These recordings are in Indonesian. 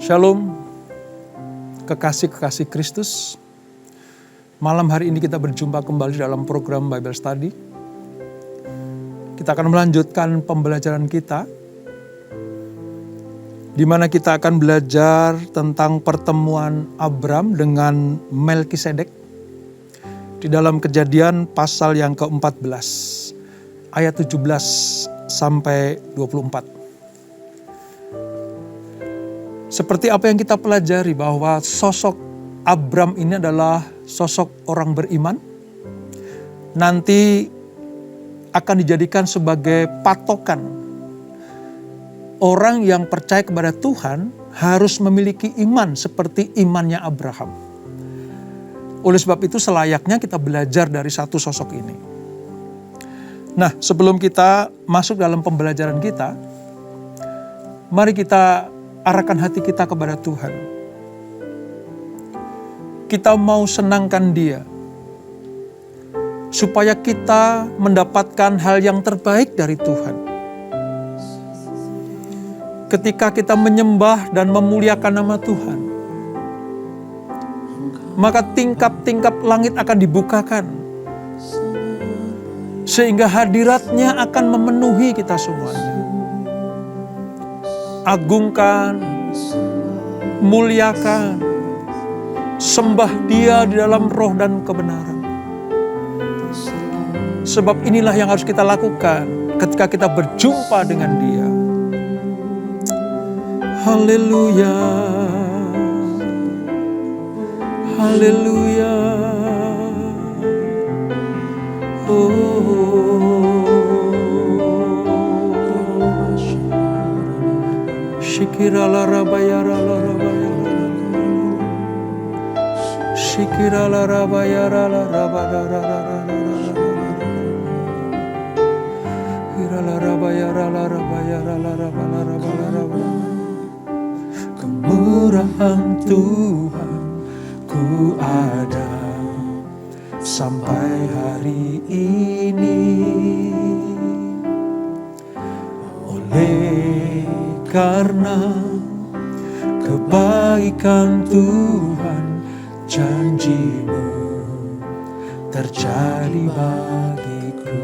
Shalom, kekasih-kekasih Kristus. Malam hari ini kita berjumpa kembali dalam program Bible Study. Kita akan melanjutkan pembelajaran kita, di mana kita akan belajar tentang pertemuan Abram dengan Melkisedek di dalam Kejadian pasal yang ke-14, ayat 17 sampai 24. Seperti apa yang kita pelajari bahwa sosok Abram ini adalah sosok orang beriman. Nanti akan dijadikan sebagai patokan. Orang yang percaya kepada Tuhan harus memiliki iman seperti imannya Abraham. Oleh sebab itu selayaknya kita belajar dari satu sosok ini. Nah, sebelum kita masuk dalam pembelajaran kita, mari kita arahkan hati kita kepada Tuhan. Kita mau senangkan Dia, supaya kita mendapatkan hal yang terbaik dari Tuhan. Ketika kita menyembah dan memuliakan nama Tuhan, maka tingkap-tingkap langit akan dibukakan, sehingga hadirat-Nya akan memenuhi kita semuanya. Agungkan, muliakan, sembah Dia di dalam roh dan kebenaran. Sebab inilah yang harus kita lakukan ketika kita berjumpa dengan Dia. Haleluya, haleluya. Shikirala rabayara la rabayara, shikirala rabayara la rabayara, hirala rabayara la rabayara la rabayara. Kemurahan Tuhan ku ada sampai hari ini, oleh karena kebaikan Tuhan, janji-Mu terjadi bagiku.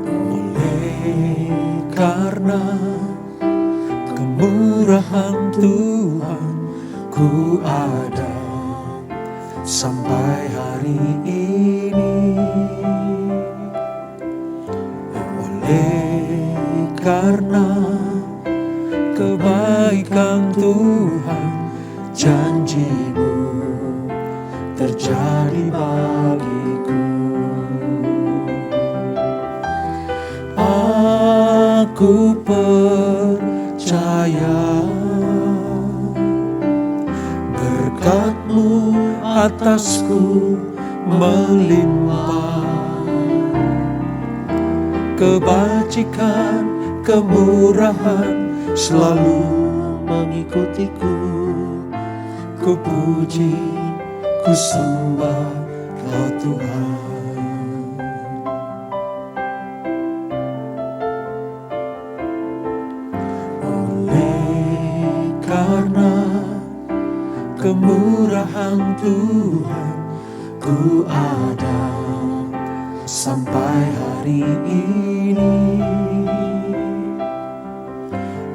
Oleh karena kemurahan Tuhan ku ada sampai hari ini, oleh karena kebaikan Tuhan, janji-Mu terjadi bagiku. Aku percaya berkat-Mu atasku melimpah, kebajikan, kemurahan selalu mengikutiku. Ku puji, ku sembah Kau Tuhan. Oleh karena kemurahan Tuhan ku ada sampai hari ini,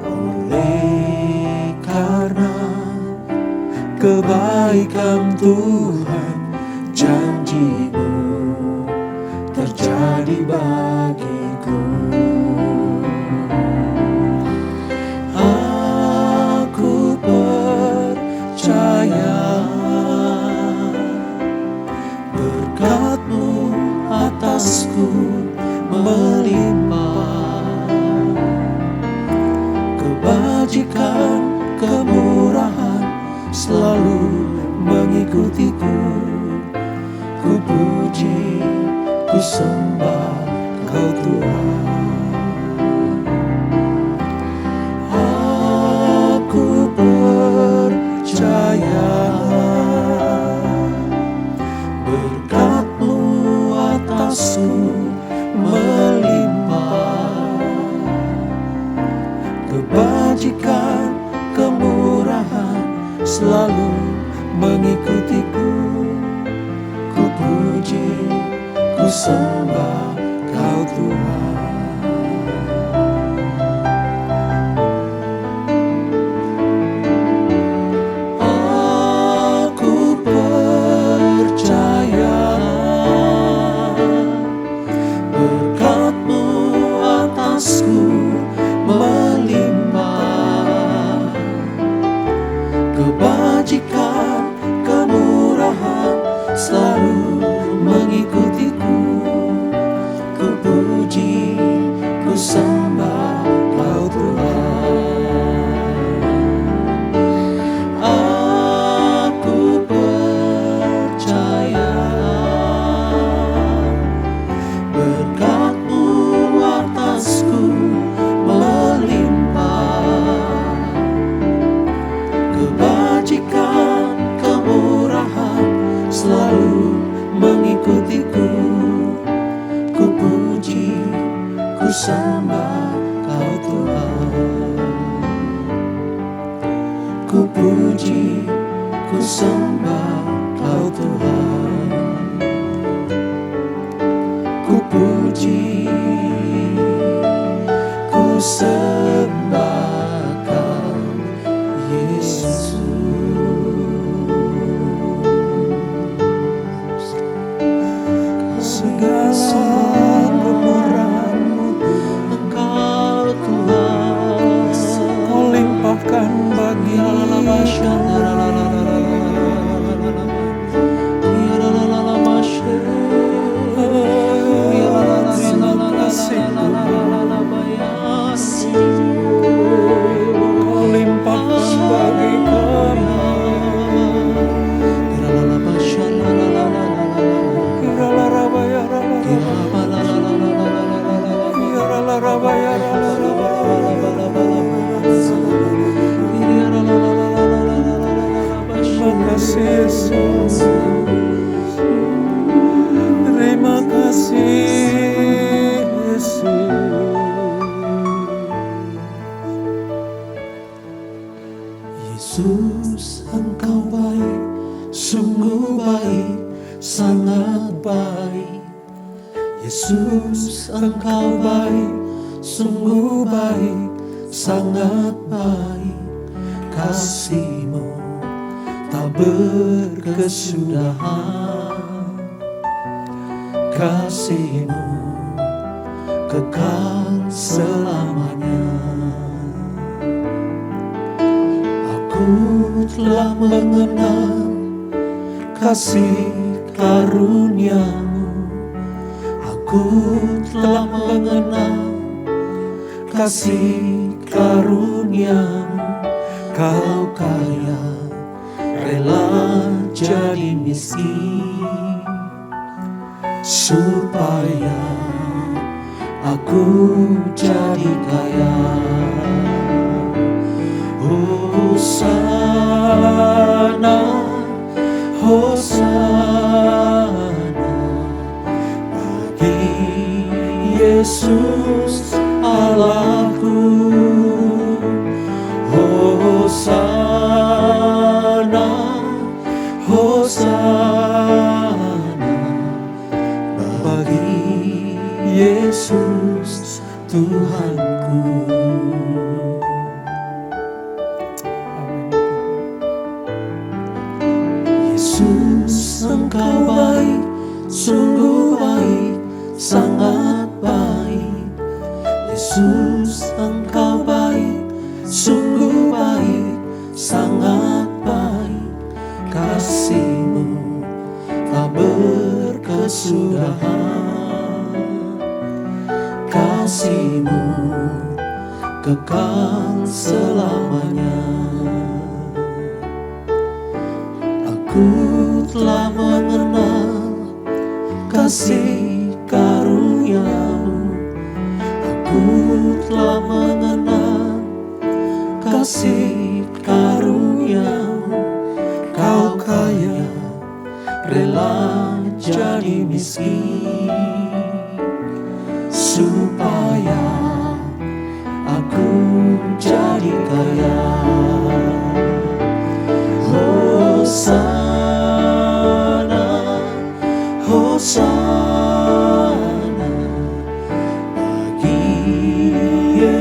oleh karena kebaikan Tuhan, janji-Mu terjadi bagiku. Aku percaya berkat-Mu atasku melimpah, kebajikan, kemurahan selalu mengikutiku. Ku puji, ku sembah Kau Tuhan. Aku percaya berkat-Mu atasku melimpah, ku sembah Kau Tuhan. Aku percaya berkat-Mu atasku melimpah, kebajikan, kemurahan selalu mengikutiku. Ku puji, ku sembah Kau Tuhan. Aku percaya berkat-Mu atasku melimpah, kebajikan, kemurahan selalu mengikutiku. Ku puji, ku sembah Kau Tuhan. Ku puji, ku sembah Kau Tuhan. Ku puji, ku sembah Kau Yesus. Segala kemurahan-Mu Engkau Tuhan, Kau limpahkan bagi Kau limpahkan bagi kami. Terima kasih Yesus. Terima kasih Yesus. Yesus, Engkau baik, sungguh baik, sangat baik. Yesus, Engkau baik, sungguh baik, sangat baik. Kasih-Mu tak berkesudahan, kasih-Mu kekal selamanya. Aku telah mengenal kasih karunia-Mu. Aku telah mengenal kasih karunia-Mu. Kau kaya, rela jadi miskin, supaya aku jadi kaya. Hosana, Hosana bagi Yesus Allahku. Hosana, Hosana bagi Yesus Tuhanku. Yesus, Engkau baik, sungguh baik, sangat baik. Yesus, Engkau baik, sungguh baik, sangat baik. Kasih-Mu tak berkesudahan, kasih-Mu kekal selamanya. Aku telah mengenal kasih karunia-Mu. Aku telah mengenal kasih karunia-Mu. Kau kaya, rela jadi miskin, supaya aku jadi kaya. Hosana, Hosana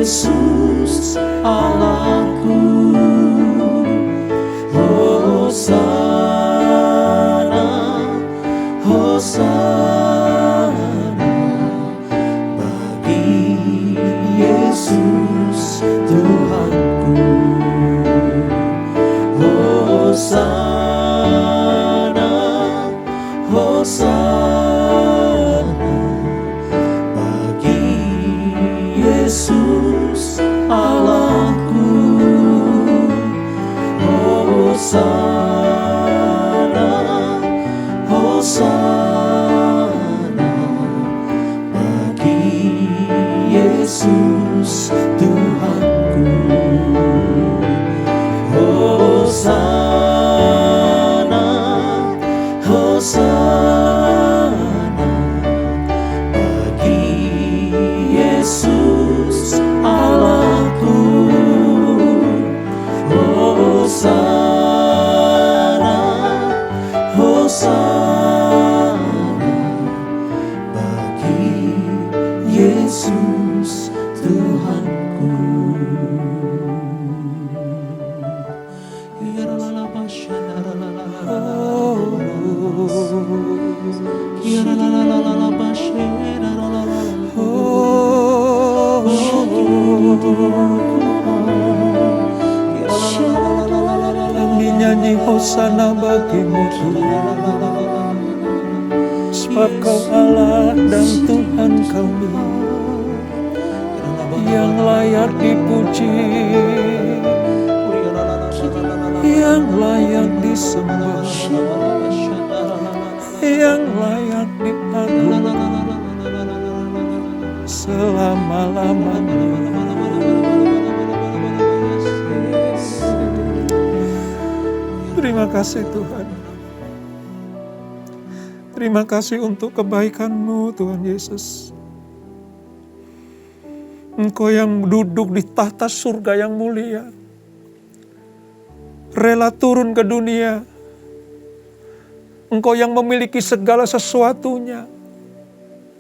Yesus Allahku. Hosana, Hosana bagi Yesus Tuhanku. Hosana, Hosana bagi Yesus Allahku. Hosana, Hosana bagi Yesus Tuhanku. Hosana, Hosana bagi Yesus Allahku. Hosana, Hosana bagi Yesus Tuhanku. Kami nyanyi hosana bagimu Tuhan, sebab Kau Allah dan Tuhan kami, yang layak dipuji, yang layak disembah, yang layak diagungkan selama-lamanya. Terima kasih Tuhan. Terima kasih untuk kebaikan-Mu Tuhan Yesus. Engkau yang duduk di tahta surga yang mulia, rela turun ke dunia. Engkau yang memiliki segala sesuatunya.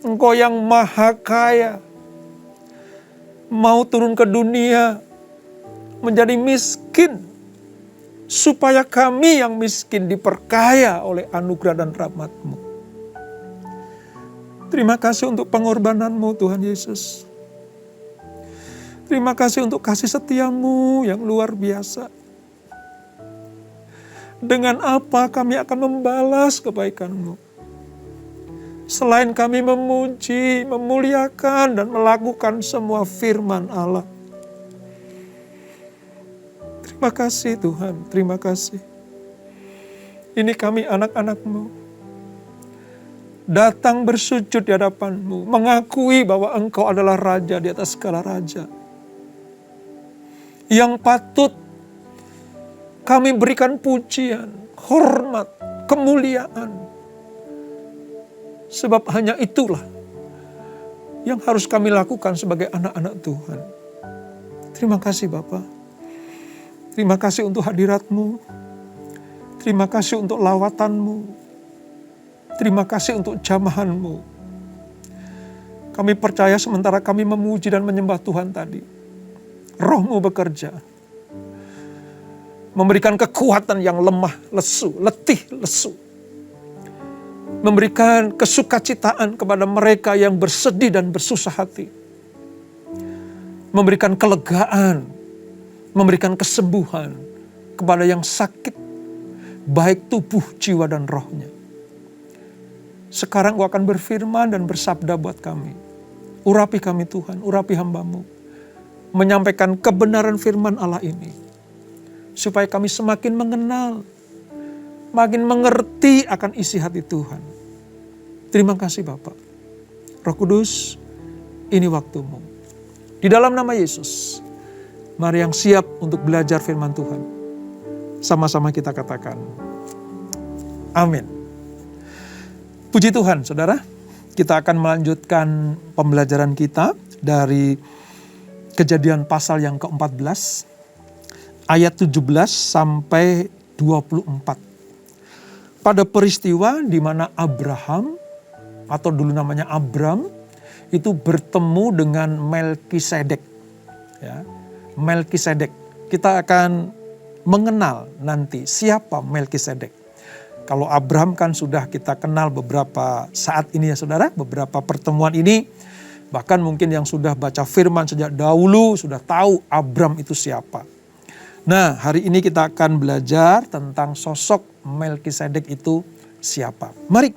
Engkau yang maha kaya, mau turun ke dunia menjadi miskin, supaya kami yang miskin diperkaya oleh anugerah dan rahmat-Mu. Terima kasih untuk pengorbanan-Mu Tuhan Yesus. Terima kasih untuk kasih setia-Mu yang luar biasa. Dengan apa kami akan membalas kebaikan-Mu? Selain kami memuji, memuliakan, dan melakukan semua firman Allah. Terima kasih Tuhan, terima kasih. Ini kami anak-anak-Mu, datang bersujud di hadapan-Mu, mengakui bahwa Engkau adalah Raja di atas segala raja, yang patut kami berikan pujian, hormat, kemuliaan. Sebab hanya itulah yang harus kami lakukan sebagai anak-anak Tuhan. Terima kasih Bapa. Terima kasih untuk hadirat-Mu. Terima kasih untuk lawatan-Mu. Terima kasih untuk jamahan-Mu. Kami percaya sementara kami memuji dan menyembah Tuhan tadi, Roh-Mu bekerja, memberikan kekuatan yang lemah, lesu, letih, lesu. Memberikan kesukacitaan kepada mereka yang bersedih dan bersusah hati. Memberikan kelegaan, memberikan kesembuhan kepada yang sakit, baik tubuh, jiwa, dan rohnya. Sekarang Engkau akan berfirman dan bersabda buat kami. Urapi kami Tuhan, urapi hamba-Mu. Menyampaikan kebenaran firman Allah ini. Supaya kami semakin mengenal, makin mengerti akan isi hati Tuhan. Terima kasih Bapak. Roh Kudus, ini waktu-Mu. Di dalam nama Yesus, mari yang siap untuk belajar firman Tuhan. Sama-sama kita katakan, amin. Puji Tuhan, saudara. Kita akan melanjutkan pembelajaran kita dari Kejadian pasal yang ke-14, ayat 17 sampai 24. Pada peristiwa di mana Abraham, atau dulu namanya Abram, itu bertemu dengan Melkisedek. Ya, Melkisedek. Kita akan mengenal nanti siapa Melkisedek. Kalau Abraham kan sudah kita kenal beberapa saat ini ya saudara, beberapa pertemuan ini. Bahkan mungkin yang sudah baca firman sejak dahulu sudah tahu Abraham itu siapa. Nah, hari ini kita akan belajar tentang sosok Melkisedek itu siapa. Mari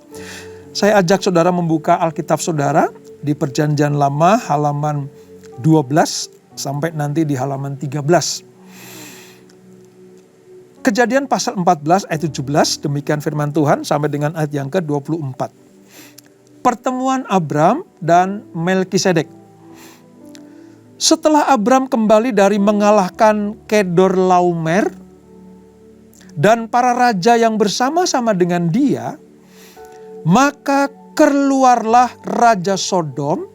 saya ajak saudara membuka Alkitab saudara di Perjanjian Lama halaman 12 sampai nanti di halaman 13. Kejadian pasal 14 ayat 17, demikian firman Tuhan sampai dengan ayat yang ke-24. Pertemuan Abram dan Melkisedek. Setelah Abram kembali dari mengalahkan Kedorlaomer dan para raja yang bersama-sama dengan dia, maka keluarlah Raja Sodom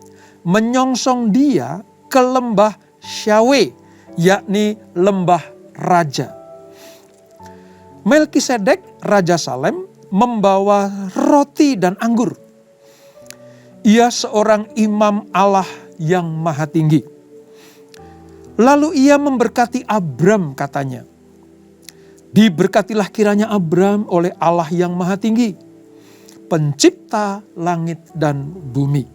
menyongsong dia ke lembah Syawe, yakni lembah raja. Melkisedek, Raja Salem, membawa roti dan anggur. Ia seorang imam Allah yang maha tinggi. Lalu ia memberkati Abram, katanya. Diberkatilah kiranya Abram oleh Allah yang maha tinggi, pencipta langit dan bumi.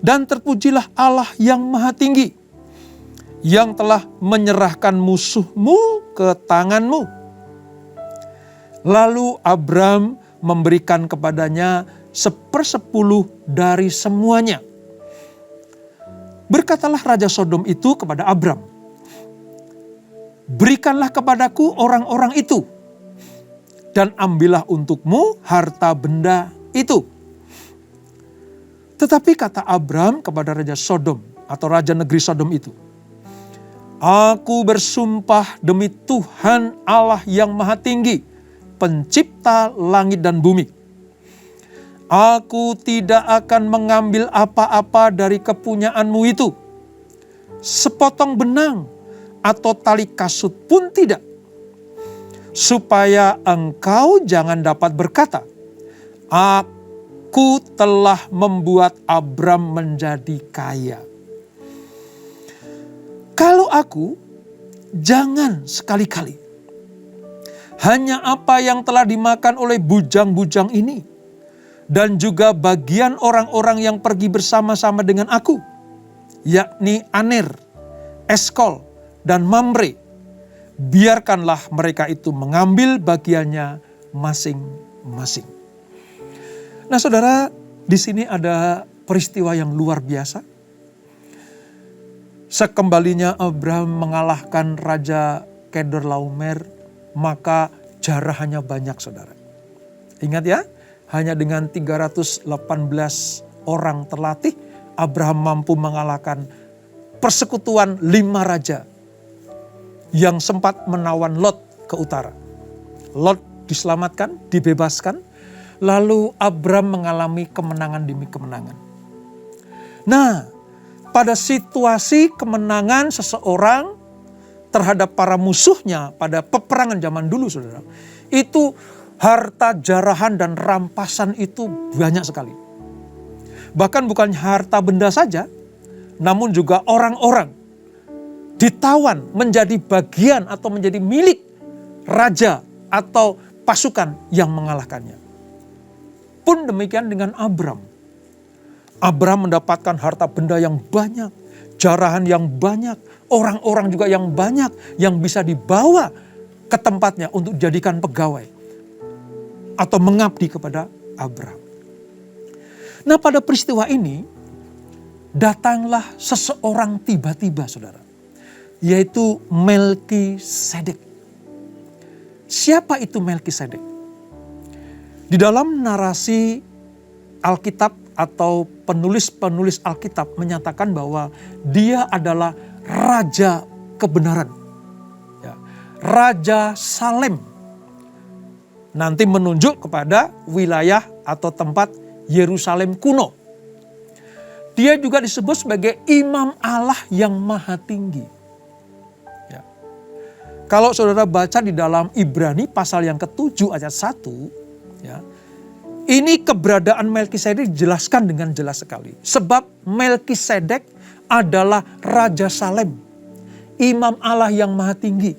Dan terpujilah Allah yang maha tinggi, yang telah menyerahkan musuhmu ke tanganmu. Lalu Abram memberikan kepadanya 1/10 dari semuanya. Berkatalah Raja Sodom itu kepada Abram, berikanlah kepadaku orang-orang itu, dan ambillah untukmu harta benda itu. Tetapi kata Abram kepada Raja Sodom atau Raja negeri Sodom itu, aku bersumpah demi Tuhan Allah yang maha tinggi, pencipta langit dan bumi, aku tidak akan mengambil apa-apa dari kepunyaanmu itu, sepotong benang atau tali kasut pun tidak, supaya engkau jangan dapat berkata, aku telah membuat Abram menjadi kaya. Kalau aku, jangan sekali-kali hanya apa yang telah dimakan oleh bujang-bujang ini, dan juga bagian orang-orang yang pergi bersama-sama dengan aku, yakni Aner, Eskol, dan Mamre. Biarkanlah mereka itu mengambil bagiannya masing-masing. Nah saudara, di sini ada peristiwa yang luar biasa. Sekembalinya Abram mengalahkan Raja Kedorlaomer, maka jarahannya banyak saudara. Ingat ya, hanya dengan 318 orang terlatih, Abraham mampu mengalahkan persekutuan 5 raja yang sempat menawan Lot ke utara. Lot diselamatkan, dibebaskan, lalu Abram mengalami kemenangan demi kemenangan. Nah, pada situasi kemenangan seseorang terhadap para musuhnya pada peperangan zaman dulu saudara, itu harta jarahan dan rampasan itu banyak sekali. Bahkan bukan harta benda saja, namun juga orang-orang ditawan menjadi bagian atau menjadi milik raja atau pasukan yang mengalahkannya. Pun demikian dengan Abram. Abram mendapatkan harta benda yang banyak, jarahan yang banyak, orang-orang juga yang banyak yang bisa dibawa ke tempatnya untuk dijadikan pegawai atau mengabdi kepada Abram. Nah, pada peristiwa ini datanglah seseorang tiba-tiba saudara, yaitu Melkisedek. Siapa itu Melkisedek? Di dalam narasi Alkitab atau penulis-penulis Alkitab menyatakan bahwa dia adalah raja kebenaran. Ya, Raja Salem. Nanti menunjuk kepada wilayah atau tempat Yerusalem kuno. Dia juga disebut sebagai imam Allah yang maha tinggi. Ya. Kalau saudara baca di dalam Ibrani pasal yang ke-7 ayat 1, ya, ini keberadaan Melkisedek dijelaskan dengan jelas sekali. Sebab Melkisedek adalah Raja Salem, Imam Allah yang Maha Tinggi.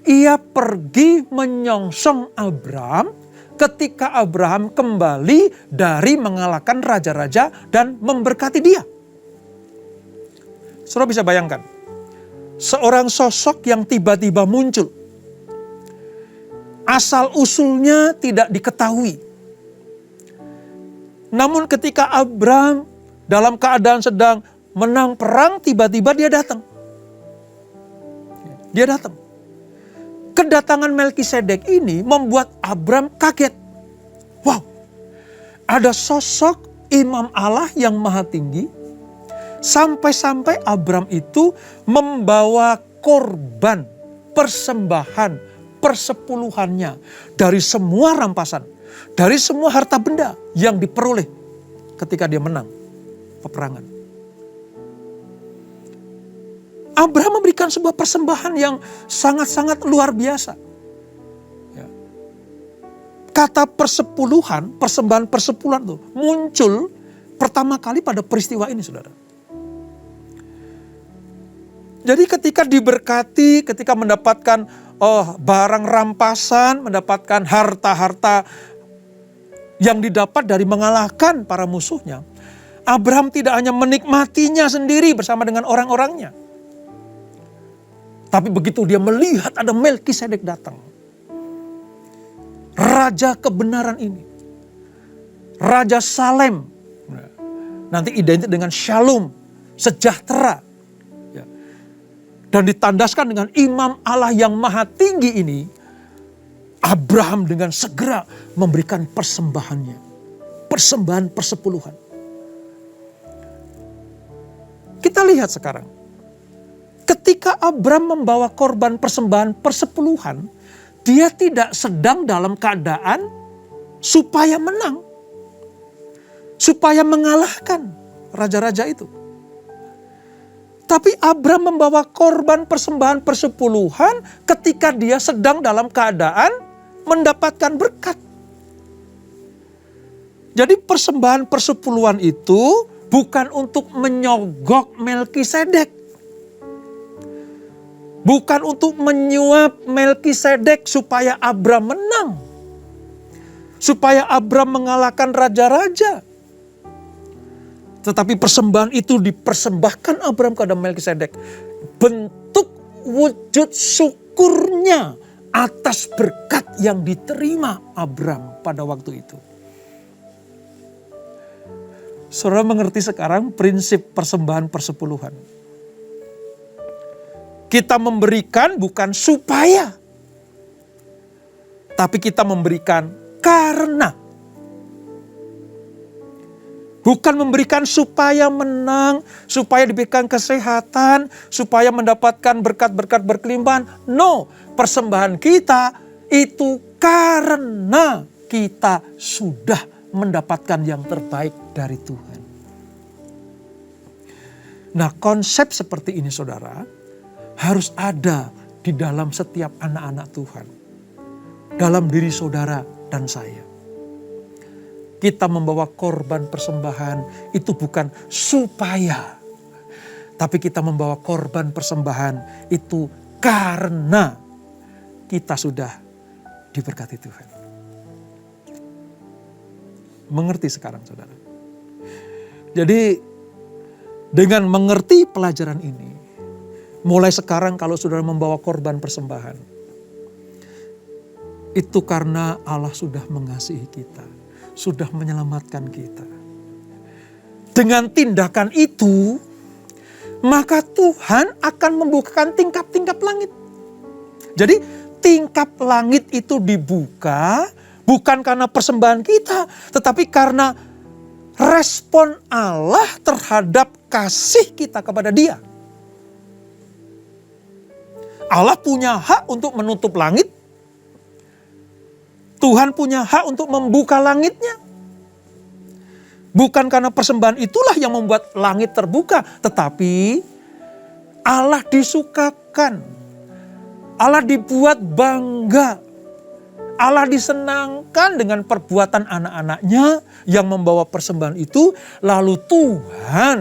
Ia pergi menyongsong Abraham ketika Abraham kembali dari mengalahkan raja-raja dan memberkati dia. Saudara bisa bayangkan, seorang sosok yang tiba-tiba muncul. Asal-usulnya tidak diketahui. Namun ketika Abraham dalam keadaan sedang menang perang, tiba-tiba dia datang. Dia datang. Kedatangan Melkisedek ini membuat Abraham kaget. Wow, ada sosok Imam Allah yang Maha Tinggi. Sampai-sampai Abraham itu membawa korban, persembahan, persepuluhannya dari semua rampasan, dari semua harta benda yang diperoleh ketika dia menang peperangan. Abraham memberikan sebuah persembahan yang sangat-sangat luar biasa. Ya. Kata persepuluhan, persembahan persepuluhan itu muncul pertama kali pada peristiwa ini, saudara. Jadi ketika diberkati, ketika mendapatkan barang rampasan, mendapatkan harta-harta yang didapat dari mengalahkan para musuhnya, Abraham tidak hanya menikmatinya sendiri bersama dengan orang-orangnya. Tapi begitu dia melihat ada Melkisedek datang, Raja kebenaran ini, Raja Salem, nanti identik dengan Shalom, sejahtera, dan ditandaskan dengan Imam Allah yang Maha Tinggi ini, Abraham dengan segera memberikan persembahannya. Persembahan persepuluhan. Kita lihat sekarang. Ketika Abraham membawa korban persembahan persepuluhan, dia tidak sedang dalam keadaan supaya menang. Supaya mengalahkan raja-raja itu. Tapi Abraham membawa korban persembahan persepuluhan ketika dia sedang dalam keadaan mendapatkan berkat. Jadi persembahan persepuluhan itu bukan untuk menyogok Melkisedek. Bukan untuk menyuap Melkisedek supaya Abraham menang. Supaya Abraham mengalahkan raja-raja. Tetapi persembahan itu dipersembahkan Abraham kepada Melkisedek. Bentuk wujud syukurnya atas berkat yang diterima Abraham pada waktu itu. Saudara mengerti sekarang prinsip persembahan persepuluhan. Kita memberikan bukan supaya, tapi kita memberikan karena. Bukan memberikan supaya menang, supaya diberikan kesehatan, supaya mendapatkan berkat-berkat berkelimpahan. No, persembahan kita itu karena kita sudah mendapatkan yang terbaik dari Tuhan. Nah, konsep seperti ini, saudara, harus ada di dalam setiap anak-anak Tuhan. Dalam diri saudara dan saya. Kita membawa korban persembahan itu bukan supaya. Tapi kita membawa korban persembahan itu karena kita sudah diberkati Tuhan. Mengerti sekarang, saudara? Jadi dengan mengerti pelajaran ini, mulai sekarang kalau saudara membawa korban persembahan, itu karena Allah sudah mengasihi kita, sudah menyelamatkan kita. Dengan tindakan itu, maka Tuhan akan membukakan tingkap-tingkap langit. Jadi tingkap langit itu dibuka bukan karena persembahan kita, tetapi karena respon Allah terhadap kasih kita kepada Dia. Allah punya hak untuk menutup langit. Tuhan punya hak untuk membuka langitnya. Bukan karena persembahan itulah yang membuat langit terbuka. Tetapi Allah disukakan. Allah dibuat bangga. Allah disenangkan dengan perbuatan anak-anaknya yang membawa persembahan itu. Lalu Tuhan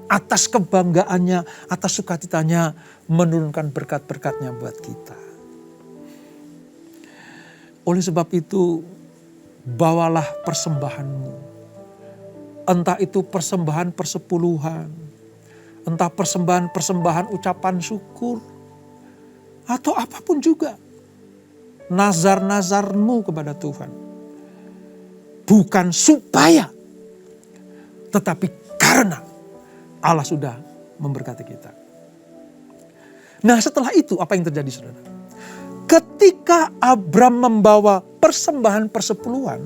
atas kebanggaannya, atas sukacitanya menurunkan berkat-berkatnya buat kita. Oleh sebab itu, bawalah persembahanmu. Entah itu persembahan persepuluhan, entah persembahan ucapan syukur, atau apapun juga. Nazar-nazarmu kepada Tuhan. Bukan supaya, tetapi karena Allah sudah memberkati kita. Nah, setelah itu apa yang terjadi, saudara? Ketika Abram membawa persembahan persepuluhan,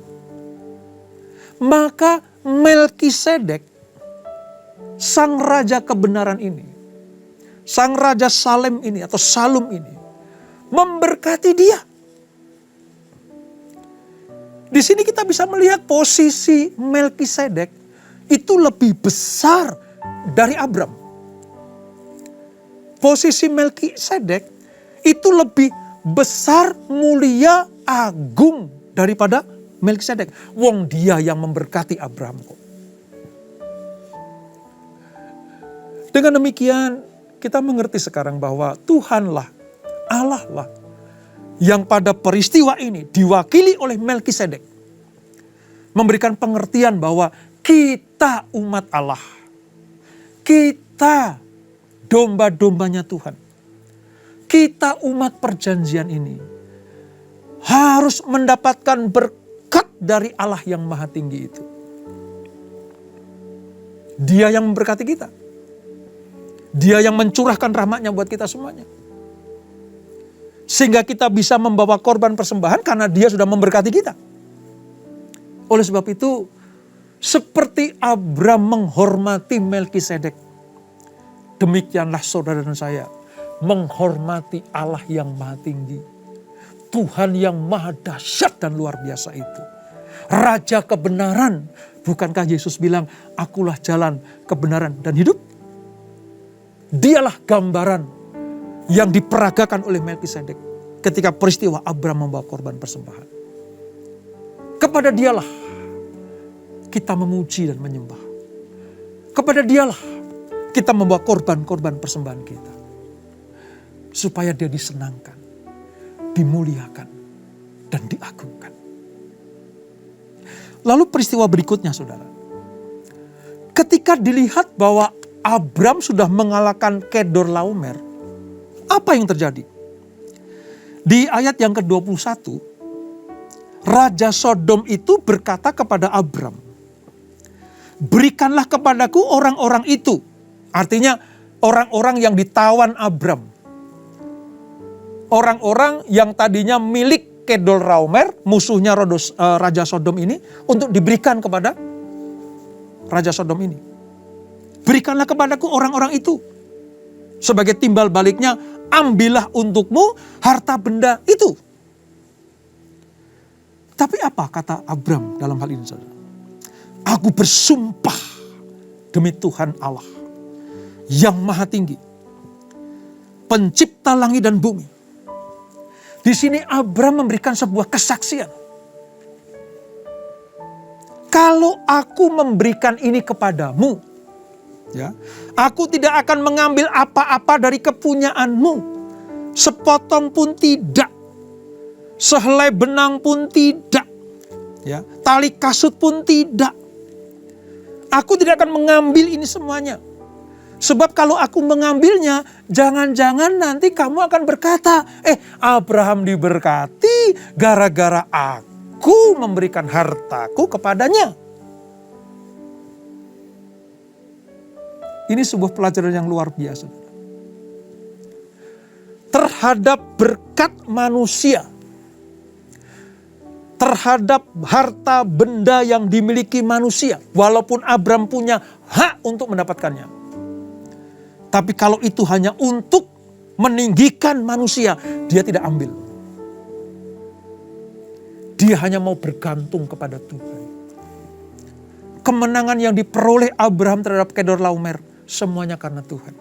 maka Melkisedek, sang raja kebenaran ini, sang raja Salem ini atau Salum ini, memberkati dia. Di sini kita bisa melihat posisi Melkisedek itu lebih besar dari Abram. Posisi Melkisedek itu lebih besar, mulia, agung daripada Melkisedek. Wong dia yang memberkati Abraham kok. Dengan demikian kita mengerti sekarang bahwa Tuhanlah, Allah lah yang pada peristiwa ini diwakili oleh Melkisedek memberikan pengertian bahwa kita umat Allah. Kita domba-dombanya Tuhan. Kita umat perjanjian ini harus mendapatkan berkat dari Allah yang maha tinggi itu. Dia yang memberkati kita. Dia yang mencurahkan rahmatnya buat kita semuanya. Sehingga kita bisa membawa korban persembahan karena dia sudah memberkati kita. Oleh sebab itu, seperti Abram menghormati Melkisedek, demikianlah saudara dan saya menghormati Allah yang maha tinggi. Tuhan yang maha dahsyat dan luar biasa itu. Raja kebenaran. Bukankah Yesus bilang, akulah jalan, kebenaran, dan hidup? Dialah gambaran yang diperagakan oleh Melkisedek ketika peristiwa Abram membawa korban persembahan. Kepada dialah kita memuji dan menyembah. Kepada dialah kita membawa korban-korban persembahan kita. Supaya dia disenangkan, dimuliakan, dan diagungkan. Lalu peristiwa berikutnya, saudara. Ketika dilihat bahwa Abram sudah mengalahkan Kedorlaomer, apa yang terjadi? Di ayat yang ke-21, Raja Sodom itu berkata kepada Abram, berikanlah kepadaku orang-orang itu. Artinya orang-orang yang ditawan Abram. Orang-orang yang tadinya milik Kedorlaomer, musuhnya Raja Sodom ini, untuk diberikan kepada Raja Sodom ini. Berikanlah kepadaku orang-orang itu. Sebagai timbal baliknya, ambillah untukmu harta benda itu. Tapi apa kata Abram dalam hal ini, saudara? Aku bersumpah demi Tuhan Allah yang maha tinggi, pencipta langit dan bumi. Di sini Abram memberikan sebuah kesaksian. Kalau aku memberikan ini kepadamu, ya, aku tidak akan mengambil apa-apa dari kepunyaanmu. Sepotong pun tidak. Sehelai benang pun tidak. Ya, tali kasut pun tidak. Aku tidak akan mengambil ini semuanya. Sebab kalau aku mengambilnya, jangan-jangan nanti kamu akan berkata, Abraham diberkati gara-gara aku memberikan hartaku kepadanya. Ini sebuah pelajaran yang luar biasa. Terhadap berkat manusia. Terhadap harta benda yang dimiliki manusia. Walaupun Abram punya hak untuk mendapatkannya. Tapi kalau itu hanya untuk meninggikan manusia, dia tidak ambil. Dia hanya mau bergantung kepada Tuhan. Kemenangan yang diperoleh Abraham terhadap Kedorlaomer, semuanya karena Tuhan.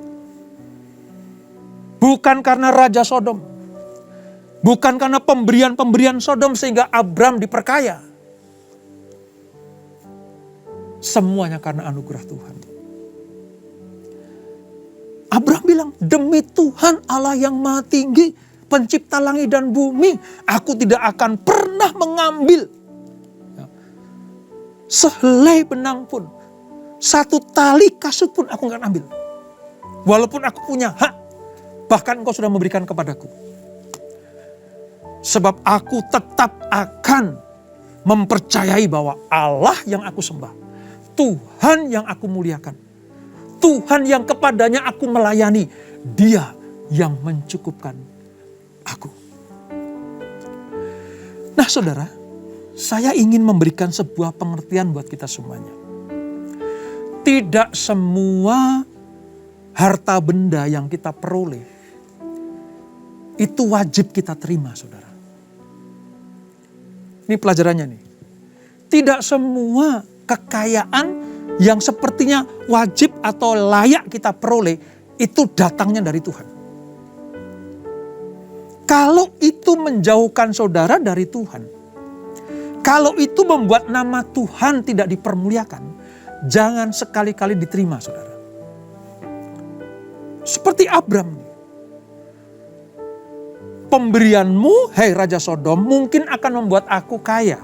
Bukan karena Raja Sodom. Bukan karena pemberian-pemberian Sodom sehingga Abram diperkaya. Semuanya karena anugerah Tuhan. Abraham bilang, demi Tuhan Allah yang Maha Tinggi, pencipta langit dan bumi, aku tidak akan pernah mengambil sehelai benang pun, satu tali kasut pun aku nggak ambil. Walaupun aku punya hak, bahkan engkau sudah memberikan kepadaku. Sebab aku tetap akan mempercayai bahwa Allah yang aku sembah, Tuhan yang aku muliakan, Tuhan yang kepadanya aku melayani, Dia yang mencukupkan aku. Nah saudara, saya ingin memberikan sebuah pengertian buat kita semuanya. Tidak semua harta benda yang kita peroleh itu wajib kita terima, saudara. Ini pelajarannya nih. Tidak semua kekayaan yang sepertinya wajib atau layak kita peroleh itu datangnya dari Tuhan. Kalau itu menjauhkan saudara dari Tuhan, kalau itu membuat nama Tuhan tidak dipermuliakan, jangan sekali-kali diterima, saudara. Seperti Abram. Pemberianmu, hai Raja Sodom, mungkin akan membuat aku kaya.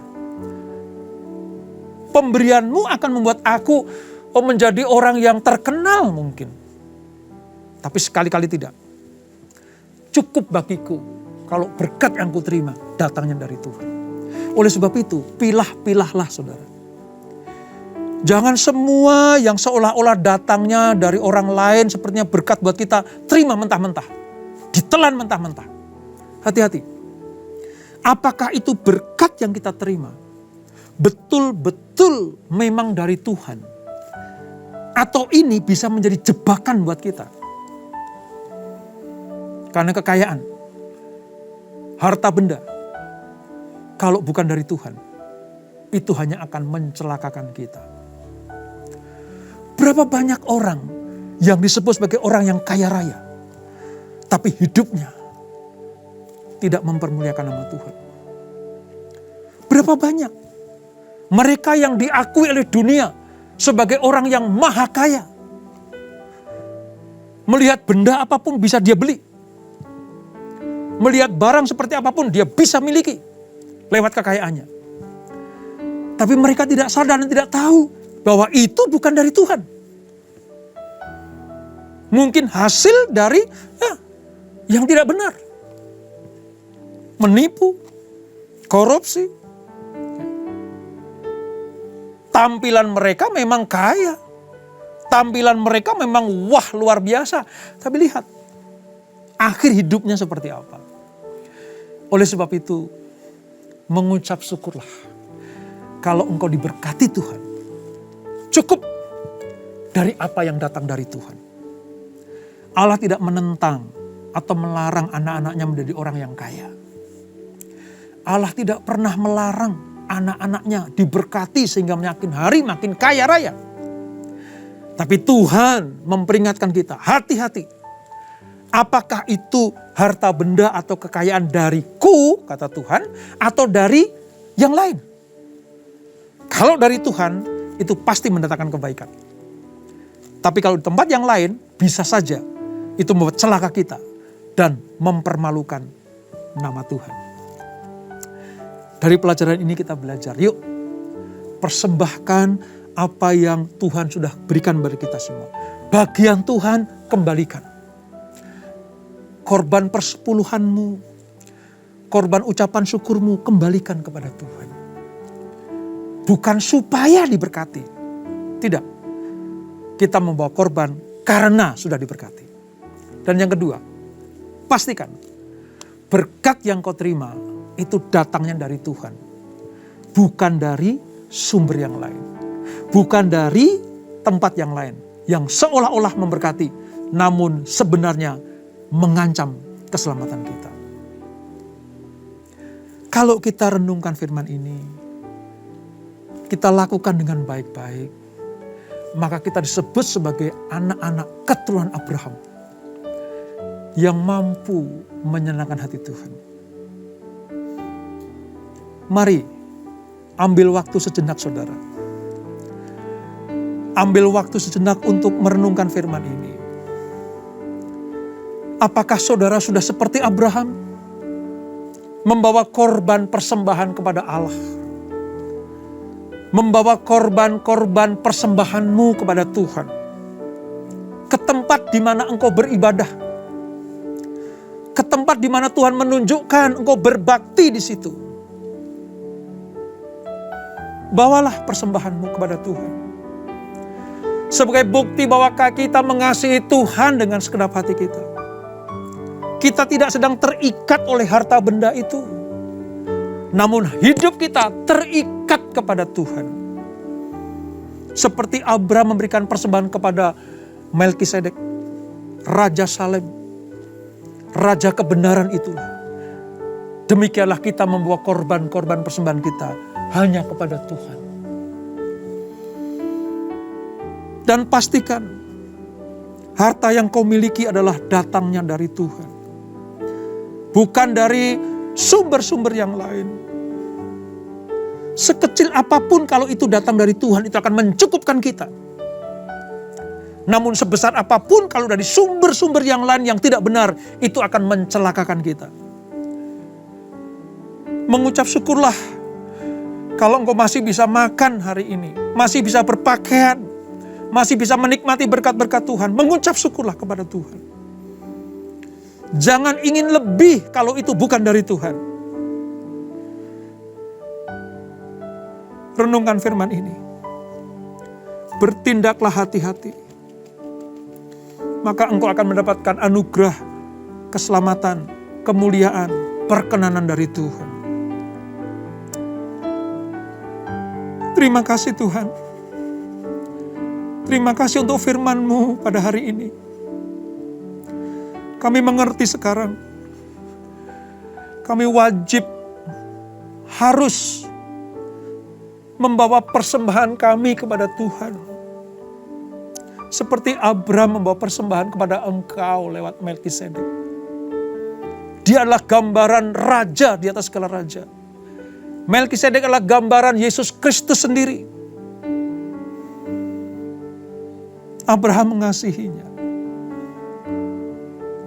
Pemberianmu akan membuat aku menjadi orang yang terkenal mungkin. Tapi sekali-kali tidak. Cukup bagiku kalau berkat yang kuterima datangnya dari Tuhan. Oleh sebab itu, pilah-pilahlah saudara. Jangan semua yang seolah-olah datangnya dari orang lain sepertinya berkat buat kita, terima mentah-mentah. Ditelan mentah-mentah. Hati-hati. Apakah itu berkat yang kita terima betul-betul memang dari Tuhan? Atau ini bisa menjadi jebakan buat kita? Karena kekayaan, harta benda, kalau bukan dari Tuhan, itu hanya akan mencelakakan kita. Berapa banyak orang yang disebut sebagai orang yang kaya raya, tapi hidupnya tidak mempermuliakan nama Tuhan. Berapa banyak mereka yang diakui oleh dunia sebagai orang yang maha kaya. Melihat benda apapun bisa dia beli. Melihat barang seperti apapun dia bisa miliki lewat kekayaannya. Tapi mereka tidak sadar dan tidak tahu bahwa itu bukan dari Tuhan. Mungkin hasil dari yang tidak benar. Menipu, korupsi. Tampilan mereka memang kaya. Tampilan mereka memang wah luar biasa. Tapi lihat, akhir hidupnya seperti apa. Oleh sebab itu, mengucap syukurlah. Kalau engkau diberkati Tuhan, cukup dari apa yang datang dari Tuhan. Allah tidak menentang atau melarang anak-anaknya menjadi orang yang kaya. Allah tidak pernah melarang anak-anaknya diberkati sehingga makin hari makin kaya raya. Tapi Tuhan memperingatkan kita, hati-hati. Apakah itu harta benda atau kekayaan dariku, kata Tuhan, atau dari yang lain? Kalau dari Tuhan, itu pasti mendatangkan kebaikan. Tapi kalau di tempat yang lain, bisa saja itu membuat celaka kita dan mempermalukan nama Tuhan. Dari pelajaran ini kita belajar, yuk persembahkan apa yang Tuhan sudah berikan bagi kita semua. Bagian Tuhan kembalikan. Korban persepuluhanmu, korban ucapan syukurmu kembalikan kepada Tuhan. Bukan supaya diberkati. Tidak. Kita membawa korban karena sudah diberkati. Dan yang kedua, pastikan berkat yang kau terima itu datangnya dari Tuhan. Bukan dari sumber yang lain. Bukan dari tempat yang lain. Yang seolah-olah memberkati. Namun sebenarnya mengancam keselamatan kita. Kalau kita renungkan firman ini, kita lakukan dengan baik-baik, maka kita disebut sebagai anak-anak keturunan Abraham yang mampu menyenangkan hati Tuhan. Mari ambil waktu sejenak saudara. Ambil waktu sejenak untuk merenungkan firman ini. Apakah saudara sudah seperti Abraham? Membawa korban persembahan kepada Allah. Membawa korban-korban persembahanmu kepada Tuhan. Ke tempat di mana engkau beribadah. Ke tempat di mana Tuhan menunjukkan engkau berbakti di situ. Bawalah persembahanmu kepada Tuhan. Sebagai bukti bahwa kita mengasihi Tuhan dengan segenap hati kita. Kita tidak sedang terikat oleh harta benda itu. Namun hidup kita terikat kepada Tuhan. Seperti Abraham memberikan persembahan kepada Melkisedek, Raja Salem, Raja kebenaran itulah. Demikianlah kita membawa korban-korban persembahan kita hanya kepada Tuhan. Dan pastikan harta yang kau miliki adalah datangnya dari Tuhan. Bukan dari sumber-sumber yang lain. Sekecil apapun kalau itu datang dari Tuhan, itu akan mencukupkan kita. Namun sebesar apapun kalau dari sumber-sumber yang lain yang tidak benar, itu akan mencelakakan kita. Mengucap syukurlah kalau engkau masih bisa makan hari ini, masih bisa berpakaian, masih bisa menikmati berkat-berkat Tuhan. Mengucap syukurlah kepada Tuhan. Jangan ingin lebih kalau itu bukan dari Tuhan. Renungkan firman ini. Bertindaklah hati-hati. Maka engkau akan mendapatkan anugerah, keselamatan, kemuliaan, perkenanan dari Tuhan. Terima kasih Tuhan. Terima kasih untuk firman-Mu pada hari ini. Kami mengerti sekarang. Kami wajib harus membawa persembahan kami kepada Tuhan. Seperti Abraham membawa persembahan kepada Engkau lewat Melkisedek. Dia adalah gambaran raja di atas segala raja. Melkisedek adalah gambaran Yesus Kristus sendiri. Abraham mengasihinya.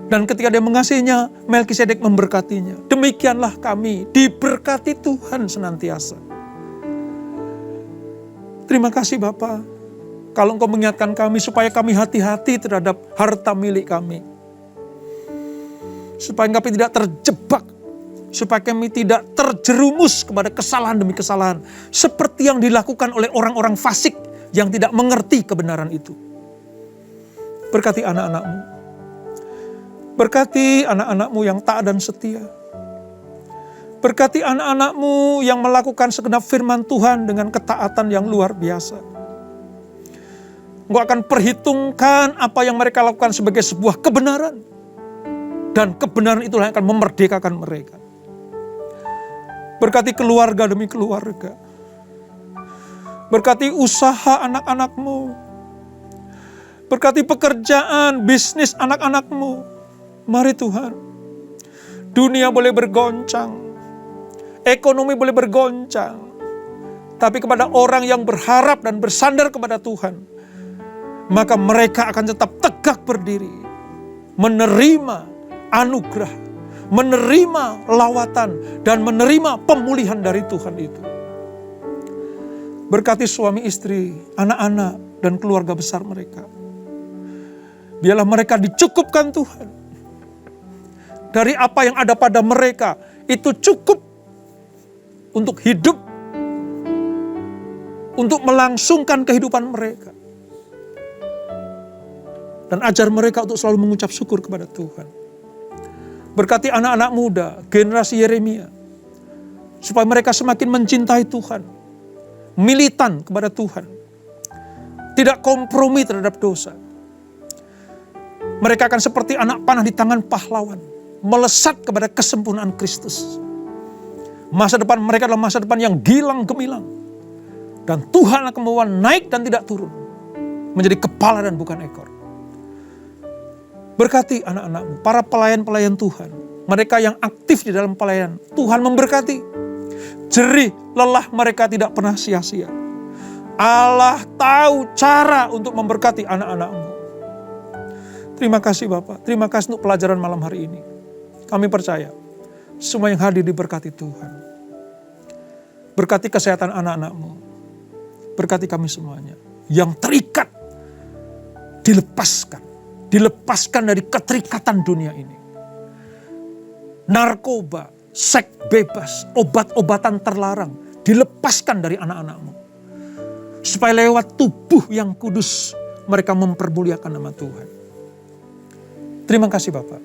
Dan ketika dia mengasihinya, Melkisedek memberkatinya. Demikianlah kami diberkati Tuhan senantiasa. Terima kasih Bapa. Kalau Engkau mengingatkan kami supaya kami hati-hati terhadap harta milik kami. Supaya kami tidak terjebak. Supaya kami tidak terjerumus kepada kesalahan demi kesalahan. Seperti yang dilakukan oleh orang-orang fasik yang tidak mengerti kebenaran itu. Berkati anak-anak-Mu. Berkati anak-anak-Mu yang taat dan setia. Berkati anak-anak-Mu yang melakukan segenap firman Tuhan dengan ketaatan yang luar biasa. Engkau akan perhitungkan apa yang mereka lakukan sebagai sebuah kebenaran. Dan kebenaran itulah yang akan memerdekakan mereka. Berkati keluarga demi keluarga. Berkati usaha anak-anak-Mu. Berkati pekerjaan, bisnis anak-anak-Mu. Mari Tuhan, dunia boleh bergoncang, ekonomi boleh bergoncang, tapi kepada orang yang berharap dan bersandar kepada Tuhan, maka mereka akan tetap tegak berdiri, menerima anugerah, menerima lawatan, dan menerima pemulihan dari Tuhan itu. Berkati suami istri, anak-anak, dan keluarga besar mereka. Biarlah mereka dicukupkan Tuhan. Dari apa yang ada pada mereka, itu cukup untuk hidup, untuk melangsungkan kehidupan mereka. Dan ajar mereka untuk selalu mengucap syukur kepada Tuhan. Berkati anak-anak muda, generasi Yeremia, supaya mereka semakin mencintai Tuhan, militan kepada Tuhan, tidak kompromi terhadap dosa. Mereka akan seperti anak panah di tangan pahlawan, melesat kepada kesempurnaan Kristus. Masa depan mereka adalah masa depan yang gilang gemilang. Dan Tuhan akan membawa naik dan tidak turun. Menjadi kepala dan bukan ekor. Berkati anak-anak-Mu, para pelayan-pelayan Tuhan. Mereka yang aktif di dalam pelayanan. Tuhan memberkati. Jerih lelah mereka tidak pernah sia-sia. Allah tahu cara untuk memberkati anak-anak-Mu. Terima kasih Bapak, terima kasih untuk pelajaran malam hari ini. Kami percaya, semua yang hadir diberkati Tuhan. Berkati kesehatan anak-anak-Mu. Berkati kami semuanya. Yang terikat, dilepaskan. Dilepaskan dari keterikatan dunia ini. Narkoba, seks bebas, obat-obatan terlarang. Dilepaskan dari anak-anak-Mu. Supaya lewat tubuh yang kudus, mereka mempermuliakan nama Tuhan. Terima kasih Bapak.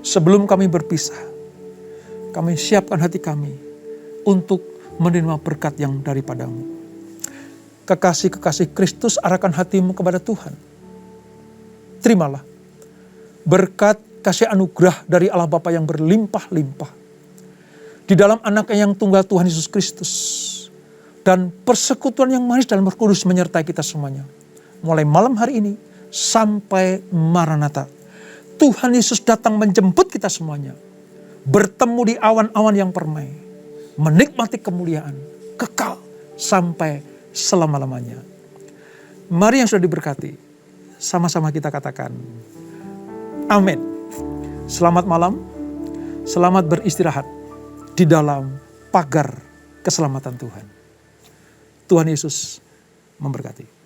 Sebelum kami berpisah, kami siapkan hati kami untuk menerima berkat yang daripada-Mu. Kekasih-kekasih Kristus, arahkan hatimu kepada Tuhan. Terimalah berkat kasih anugerah dari Allah Bapa yang berlimpah-limpah. Di dalam Anak-Nya yang tunggal Tuhan Yesus Kristus. Dan persekutuan yang manis dalam Roh Kudus menyertai kita semuanya. Mulai malam hari ini sampai Maranatha. Tuhan Yesus datang menjemput kita semuanya. Bertemu di awan-awan yang permai. Menikmati kemuliaan. Kekal sampai selama-lamanya. Mari yang sudah diberkati. Sama-sama kita katakan. Amin. Selamat malam. Selamat beristirahat. Di dalam pagar keselamatan Tuhan. Tuhan Yesus memberkati.